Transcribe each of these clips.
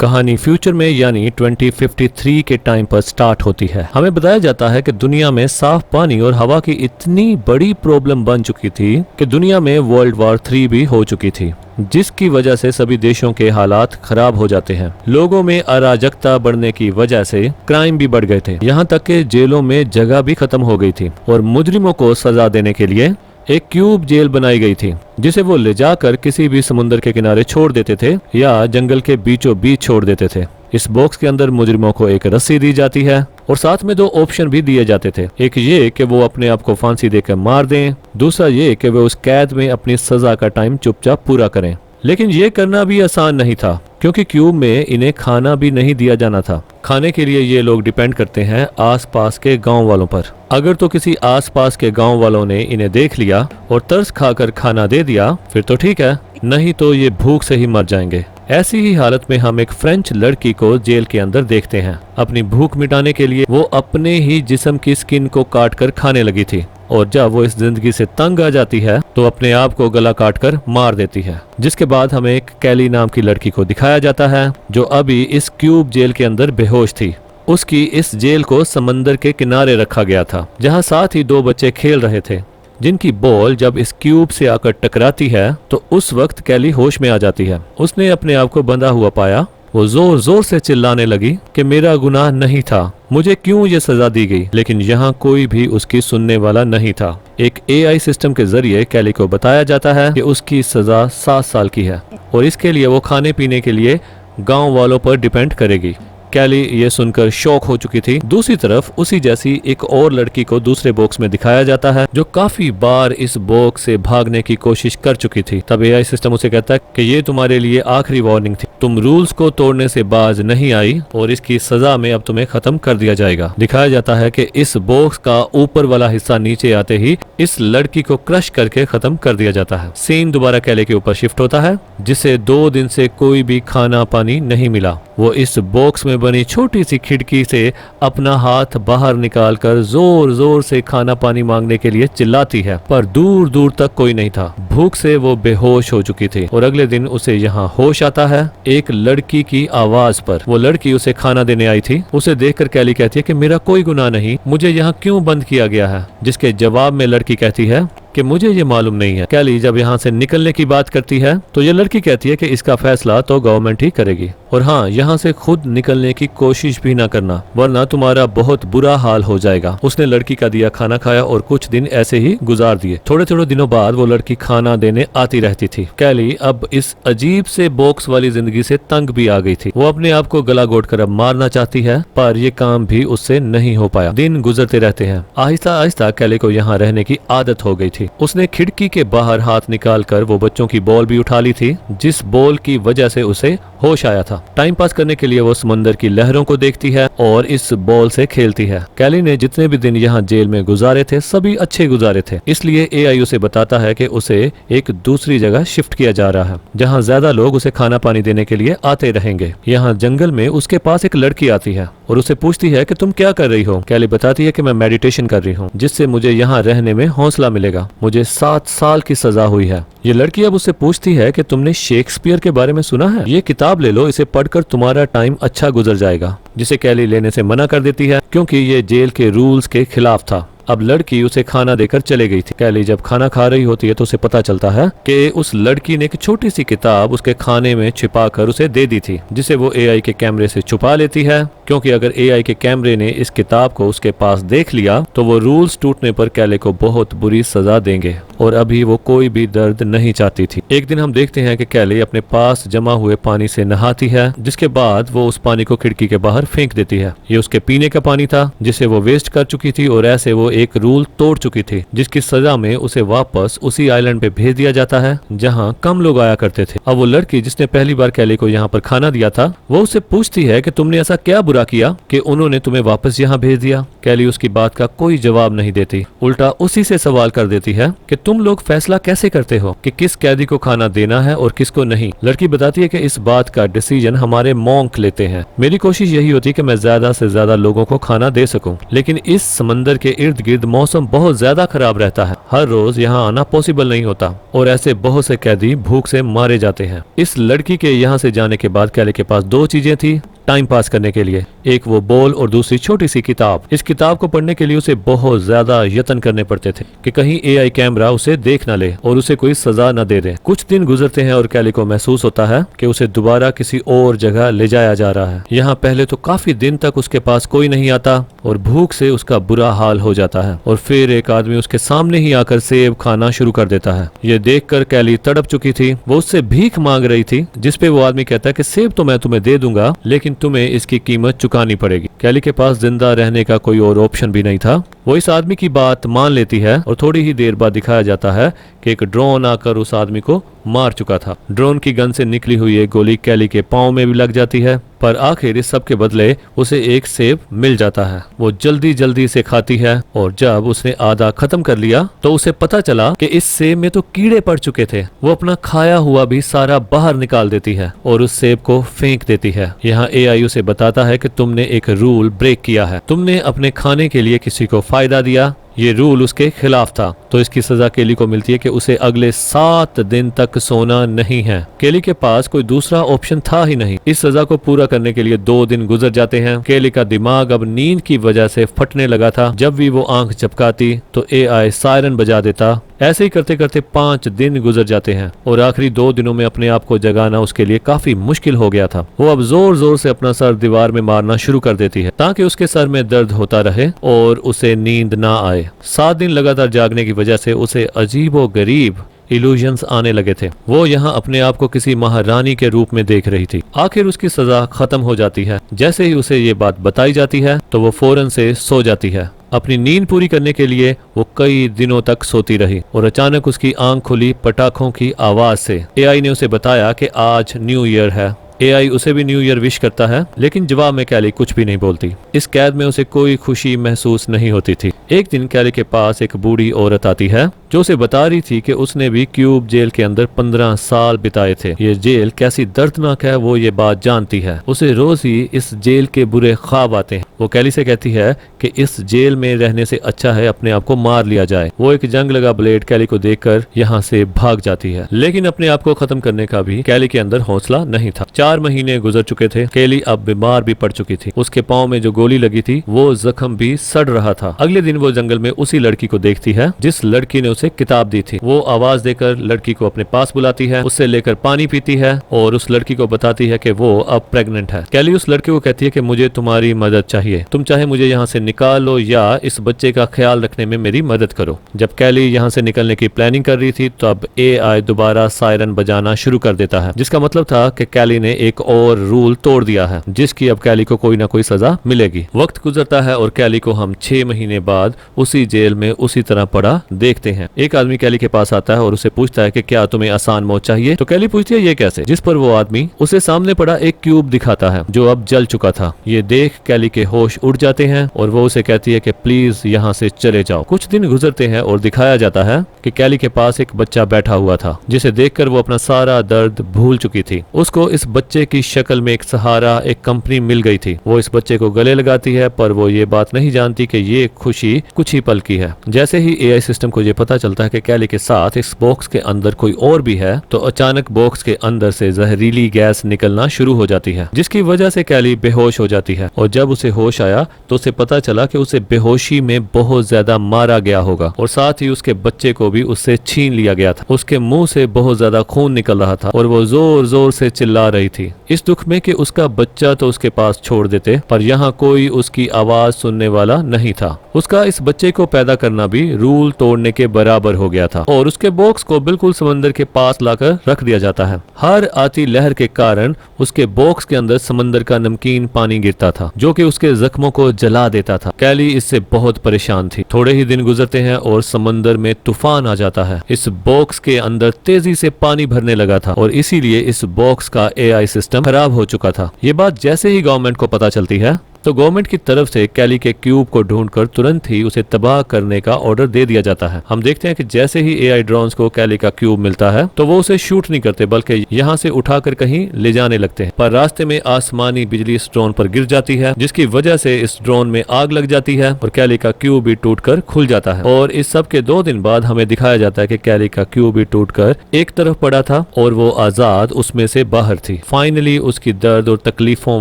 कहानी फ्यूचर में यानी 2053 के टाइम पर स्टार्ट होती है। हमें बताया जाता है कि दुनिया में साफ पानी और हवा की इतनी बड़ी प्रॉब्लम बन चुकी थी कि दुनिया में वर्ल्ड वॉर 3 भी हो चुकी थी, जिसकी वजह से सभी देशों के हालात खराब हो जाते हैं। लोगों में अराजकता बढ़ने की वजह से क्राइम भी बढ़ गए थे, यहाँ तक कि जेलों में जगह भी खत्म हो गई थी और मुजरिमों को सजा देने के लिए एक क्यूब जेल बनाई गई थी, जिसे वो ले जाकर किसी भी समुद्र के किनारे छोड़ देते थे या जंगल के बीचों बीच छोड़ देते थे। इस बॉक्स के अंदर मुजरिमों को एक रस्सी दी जाती है और साथ में 2 ऑप्शन भी दिए जाते थे। एक ये कि वो अपने आप को फांसी देकर मार दें, दूसरा ये कि वो उस कैद में अपनी सजा का टाइम चुपचाप पूरा करें। लेकिन ये करना भी आसान नहीं था, क्योंकि क्यूब में इन्हें खाना भी नहीं दिया जाना था। खाने के लिए ये लोग डिपेंड करते हैं आसपास के गांव वालों पर। अगर तो किसी आसपास के गांव वालों ने इन्हें देख लिया और तरस खाकर खाना दे दिया फिर तो ठीक है, नहीं तो ये भूख से ही मर जाएंगे। ऐसी ही हालत में हम एक फ्रेंच लड़की को जेल के अंदर देखते हैं। अपनी भूख मिटाने के लिए वो अपने ही जिस्म की स्किन को काट कर खाने लगी थी और जब वो इस जिंदगी से तंग आ जाती है तो अपने आप को गला काट कर मार देती है। जिसके बाद हमें एक कैली नाम की लड़की को दिखाया जाता है जो अभी इस क्यूब जेल के अंदर बेहोश थी। उसकी इस जेल को समंदर के किनारे रखा गया था, जहाँ साथ ही 2 बच्चे खेल रहे थे, जिनकी बॉल जब इस क्यूब से आकर टकराती है तो उस वक्त कैली होश में आ जाती है। उसने अपने आप को बंधा हुआ पाया। वो जोर जोर से चिल्लाने लगी कि मेरा गुनाह नहीं था, मुझे क्यों ये सजा दी गई। लेकिन यहाँ कोई भी उसकी सुनने वाला नहीं था। एक AI सिस्टम के जरिए कैली को बताया जाता है कि उसकी सजा 7 साल की है और इसके लिए वो खाने पीने के लिए गांव वालों पर डिपेंड करेगी। कैली ये सुनकर शॉक हो चुकी थी। दूसरी तरफ उसी जैसी एक और लड़की को दूसरे बॉक्स में दिखाया जाता है जो काफी बार इस बॉक्स से भागने की कोशिश कर चुकी थी। तब AI सिस्टम उसे कहता है कि ये तुम्हारे लिए आखिरी वार्निंग थी, तुम रूल्स को तोड़ने से बाज नहीं आई और इसकी सजा में अब तुम्हें खत्म कर दिया जाएगा। दिखाया जाता है कि इस बॉक्स का ऊपर वाला हिस्सा नीचे आते ही इस लड़की को क्रश करके खत्म कर दिया जाता है। सीन दोबारा कैली के ऊपर शिफ्ट होता है, जिसे 2 दिन से कोई भी खाना पानी नहीं मिला। वो इस बॉक्स में बनी छोटी सी खिड़की से अपना हाथ बाहर निकालकर जोर जोर से खाना पानी मांगने के लिए चिल्लाती है, पर दूर दूर तक कोई नहीं था। भूख से वो बेहोश हो चुकी थी और अगले दिन उसे यहाँ होश आता है एक लड़की की आवाज पर। वो लड़की उसे खाना देने आई थी। उसे देखकर कैली कहती है कि मेरा कोई गुनाह नहीं, मुझे यहाँ क्यों बंद किया गया है। जिसके जवाब में लड़की कहती है कि मुझे ये मालूम नहीं है। कैली जब यहाँ से निकलने की बात करती है तो ये लड़की कहती है कि इसका फैसला तो गवर्नमेंट ही करेगी और हाँ, यहाँ से खुद निकलने की कोशिश भी ना करना, वरना तुम्हारा बहुत बुरा हाल हो जाएगा। उसने लड़की का दिया खाना खाया और कुछ दिन ऐसे ही गुजार दिए। थोड़े थोड़े दिनों बाद वो लड़की खाना देने आती रहती थी। कैली अब इस अजीब से बॉक्स वाली जिंदगी से तंग भी आ गई थी। वो अपने आप को गला घोट कर अब मारना चाहती है, पर ये काम भी उससे नहीं हो पाया। दिन गुजरते रहते हैं। आहिस्ता आहिस्ता कैली को यहाँ रहने की आदत हो गई थी। उसने खिड़की के बाहर हाथ निकालकर वो बच्चों की बॉल भी उठा ली थी, जिस बॉल की वजह से उसे होश आया था। टाइम पास करने के लिए वो समंदर की लहरों को देखती है और इस बॉल से खेलती है। कैली ने जितने भी दिन यहाँ जेल में गुजारे थे सभी अच्छे गुजारे थे, इसलिए AI उसे बताता है कि उसे एक दूसरी जगह शिफ्ट किया जा रहा है, जहाँ ज्यादा लोग उसे खाना पानी देने के लिए आते रहेंगे। यहाँ जंगल में उसके पास एक लड़की आती है और उसे पूछती है कि तुम क्या कर रही हो। कैली बताती है कि मैं मेडिटेशन कर रही हूँ, जिससे मुझे यहाँ रहने में हौसला मिलेगा। मुझे 7 साल की सजा हुई है। ये लड़की अब उससे पूछती है कि तुमने शेक्सपियर के बारे में सुना है, ये किताब ले लो, इसे पढ़कर तुम्हारा टाइम अच्छा गुजर जाएगा। जिसे कैली लेने से मना कर देती है क्योंकि ये जेल के रूल्स के खिलाफ था। अब लड़की उसे खाना देकर चले गई थी। कैली जब खाना खा रही होती है तो उसे पता चलता है कि उस लड़की ने एक छोटी सी किताब उसके खाने में छिपाकर उसे दे दी थी, जिसे वो AI के कैमरे से छुपा लेती है, क्योंकि अगर AI के कैमरे ने इस किताब को उसके पास देख लिया तो वो रूल्स टूटने पर कैली को बहुत बुरी सजा देंगे और अभी वो कोई भी दर्द नहीं चाहती थी। एक दिन हम देखते हैं कि कैली अपने पास जमा हुए पानी से नहाती है, जिसके बाद वो उस पानी को खिड़की के बाहर फेंक देती है। ये उसके पीने का पानी था जिसे वो वेस्ट कर चुकी थी और ऐसे वो एक रूल तोड़ चुकी थी, जिसकी सजा में उसे वापस उसी आइलैंड पे भेज दिया जाता है जहाँ कम लोग आया करते थे। अब वो लड़की जिसने पहली बार कैली को यहाँ पर खाना दिया था वो उससे पूछती है कि तुमने ऐसा क्या बुरा किया कि उन्होंने तुम्हें वापस यहाँ भेज दिया। कैली उसकी बात का कोई जवाब नहीं देती, उल्टा उसी से सवाल कर देती है कि तुम लोग फैसला कैसे करते हो कि किस कैदी को खाना देना है और किसको नहीं। लड़की बताती है कि इस बात का डिसीजन हमारे मॉन्क लेते हैं। मेरी कोशिश यही होती है कि मैं ज्यादा से ज्यादा लोगों को खाना दे सकूं, लेकिन इस समंदर के इर्द इर्द गिर्द मौसम बहुत ज्यादा खराब रहता है, हर रोज यहाँ आना पॉसिबल नहीं होता और ऐसे बहुत से कैदी भूख से मारे जाते हैं। इस लड़की के यहाँ से जाने के बाद कैली के पास दो चीजें थी टाइम पास करने के लिए, एक वो बॉल और दूसरी छोटी सी किताब। इस किताब को पढ़ने के लिए उसे बहुत ज्यादा यत्न करने पड़ते थे कि कहीं एआई कैमरा उसे देख न ले और उसे कोई सजा न दे दे। कुछ दिन गुजरते हैं और कैली को महसूस होता है कि उसे दोबारा किसी और जगह ले जाया जा रहा है। यहाँ पहले तो काफी दिन तक उसके पास कोई नहीं आता और भूख से उसका बुरा हाल हो जाता है और फिर एक आदमी उसके सामने ही आकर सेब खाना शुरू कर देता है। ये देखकर कैली तड़प चुकी थी, वो उससे भीख मांग रही थी, जिसपे वो आदमी कहता है कि सेब तो मैं तुम्हें दे दूंगा लेकिन तुम्हें इसकी कीमत चुकानी पड़ेगी। कैली के पास जिंदा रहने का कोई और ऑप्शन भी नहीं था। वो इस आदमी की बात मान लेती है और थोड़ी ही देर बाद दिखाया जाता है कि एक ड्रोन आकर उस आदमी को मार चुका था। ड्रोन की गन से निकली हुई एक गोली कैली के पांव में भी लग जाती है, पर आखिर इस सब के बदले उसे एक सेब मिल जाता है। वो जल्दी जल्दी से खाती है और जब उसने आधा खत्म कर लिया तो उसे पता चला कि इस सेब में तो कीड़े पड़ चुके थे। वो अपना खाया हुआ भी सारा बाहर निकाल देती है और उस सेब को फेंक देती है। यहाँ एआई उसे बताता है कि तुमने एक रूल ब्रेक किया है, तुमने अपने खाने के लिए किसी को फायदा दिया, ये रूल उसके खिलाफ था, तो इसकी सजा केली को मिलती है कि उसे अगले 7 दिन तक सोना नहीं है। केली के पास कोई दूसरा ऑप्शन था ही नहीं। इस सजा को पूरा करने के लिए 2 दिन गुजर जाते हैं। केली का दिमाग अब नींद की वजह से फटने लगा था। जब भी वो आंख झपकाती तो एआई सायरन बजा देता। ऐसे ही करते करते 5 दिन गुजर जाते हैं और आखिरी 2 दिनों में अपने आप को जगाना उसके लिए काफी मुश्किल हो गया था। वो अब जोर जोर से अपना सर दीवार में मारना शुरू कर देती है ताकि उसके सर में दर्द होता रहे और उसे नींद ना आए। 7 दिन लगातार जागने की वजह से उसे अजीबो गरीब इल्यूजन्स आने लगे थे। वो यहाँ अपने आप को किसी महारानी के रूप में देख रही थी। आखिर उसकी सजा खत्म हो जाती है। जैसे ही उसे ये बात बताई जाती है तो वो फौरन से सो जाती है। अपनी नींद पूरी करने के लिए वो कई दिनों तक सोती रही और अचानक उसकी आंख खुली पटाखों की आवाज से। एआई ने उसे बताया कि आज न्यू ईयर है। एआई उसे भी न्यू ईयर विश करता है लेकिन जवाब में कैली कुछ भी नहीं बोलती। इस कैद में उसे कोई खुशी महसूस नहीं होती थी। एक दिन कैली के पास एक बूढ़ी औरत आती है जो उसे बता रही थी कि उसने भी क्यूब जेल के अंदर 15 साल बिताए थे। ये जेल कैसी दर्दनाक है वो ये बात जानती है। उसे रोज ही इस जेल के बुरे ख्वाब आते हैं। वो कैली से कहती है कि इस जेल में रहने से अच्छा है अपने आप को मार लिया जाए। वो एक जंग लगा ब्लेड कैली को देखकर यहाँ से भाग जाती है लेकिन अपने आप को खत्म करने का भी कैली के अंदर हौसला नहीं था। 4 महीने गुजर चुके थे। कैली अब बीमार भी पड़ चुकी थी। उसके पाँव में जो गोली लगी थी वो जख्म भी सड़ रहा था। अगले दिन वो जंगल में उसी लड़की को देखती है जिस लड़की ने उसे किताब दी थी। वो आवाज देकर लड़की को अपने पास बुलाती है, उससे लेकर पानी पीती है और उस लड़की को बताती है कि वो अब प्रेग्नेंट है। कैली उस लड़की को कहती है कि मुझे तुम्हारी मदद चाहिए, तुम चाहे मुझे यहाँ से निकाल लो या इस बच्चे का ख्याल रखने में मेरी मदद करो। जब कैली यहाँ से निकलने की प्लानिंग कर रही थी तो अब एआई दोबारा सायरन बजाना शुरू कर देता है, जिसका मतलब था कि कैली ने एक और रूल तोड़ दिया है जिसकी अब कैली को कोई ना कोई सजा मिलेगी। वक्त गुजरता है और कैली को हम 6 महीने बाद उसी जेल में उसी तरह पड़ा देखते हैं। एक आदमी कैली के पास आता है और उसे पूछता है कि क्या तुम्हें आसान मौत चाहिए। तो कैली पूछती है ये कैसे, जिस पर वो आदमी उसे सामने पड़ा एक क्यूब दिखाता है जो अब जल चुका था। ये देख कैली के होश उड़ जाते हैं और वो उसे कहती है कि प्लीज यहाँ से चले जाओ। कुछ दिन गुजरते हैं और दिखाया जाता है कि कैली के पास एक बच्चा बैठा हुआ था जिसे देखकर वो अपना सारा दर्द भूल चुकी थी। उसको इस बच्चे की शक्ल में एक सहारा, एक कंपनी मिल गई थी। वो इस बच्चे को गले लगाती है पर वो ये बात नहीं जानती कि ये खुशी कुछ ही पल की है। जैसे ही एआई सिस्टम को ये पता चलता है कि कैली के साथ इस बॉक्स के अंदर कोई और भी है तो अचानक बॉक्स के अंदर से जहरीली गैस निकलना शुरू हो जाती है जिसकी वजह से कैली बेहोश हो जाती है। और जब उसे होश आया तो उसे पता चला कि उसे बेहोशी में बहुत ज्यादा मारा गया होगा और साथ ही उसके बच्चे को भी उससे छीन लिया गया था। उसके मुंह से बहुत ज्यादा खून निकल रहा था और वो जोर जोर से चिल्ला रही थी इस दुख में कि उसका बच्चा तो उसके पास छोड़ देते पर यहाँ कोई उसकी आवाज सुनने वाला नहीं था। उसका इस बच्चे को पैदा करना भी रूल तोड़ने के बराबर हो गया था और उसके बॉक्स को बिल्कुल समंदर के पास लाकर रख दिया जाता है। हर आती लहर के कारण उसके बॉक्स के अंदर समंदर का नमकीन पानी गिरता था जो कि उसके जख्मों को जला देता था। कैली इससे बहुत परेशान थी। थोड़े ही दिन गुजरते हैं और समंदर में तूफान आ जाता है। इस बॉक्स के अंदर तेजी से पानी भरने लगा था और इसीलिए इस बॉक्स का एआई सिस्टम खराब हो चुका था। ये बात जैसे ही गवर्नमेंट को पता चलती है तो गवर्नमेंट की तरफ से कैली के क्यूब को ढूंढकर तुरंत ही उसे तबाह करने का ऑर्डर दे दिया जाता है। हम देखते हैं कि जैसे ही एआई ड्रोन्स को कैली का क्यूब मिलता है तो वो उसे शूट नहीं करते बल्कि यहाँ से उठाकर कहीं ले जाने लगते हैं, पर रास्ते में आसमानी बिजली इस ड्रोन पर गिर जाती है जिसकी वजह से इस ड्रोन में आग लग जाती है और कैली का क्यूब भी टूटकर खुल जाता है। और इस सब के 2 दिन बाद हमें दिखाया जाता है कि कैली का क्यूब भी टूटकर एक तरफ पड़ा था और वो आजाद उसमें से बाहर थी। फाइनली उसकी दर्द और तकलीफों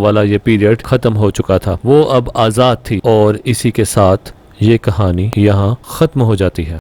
वाला ये पीरियड खत्म हो चुका था, वो अब आजाद थी और इसी के साथ ये कहानी यहाँ खत्म हो जाती है।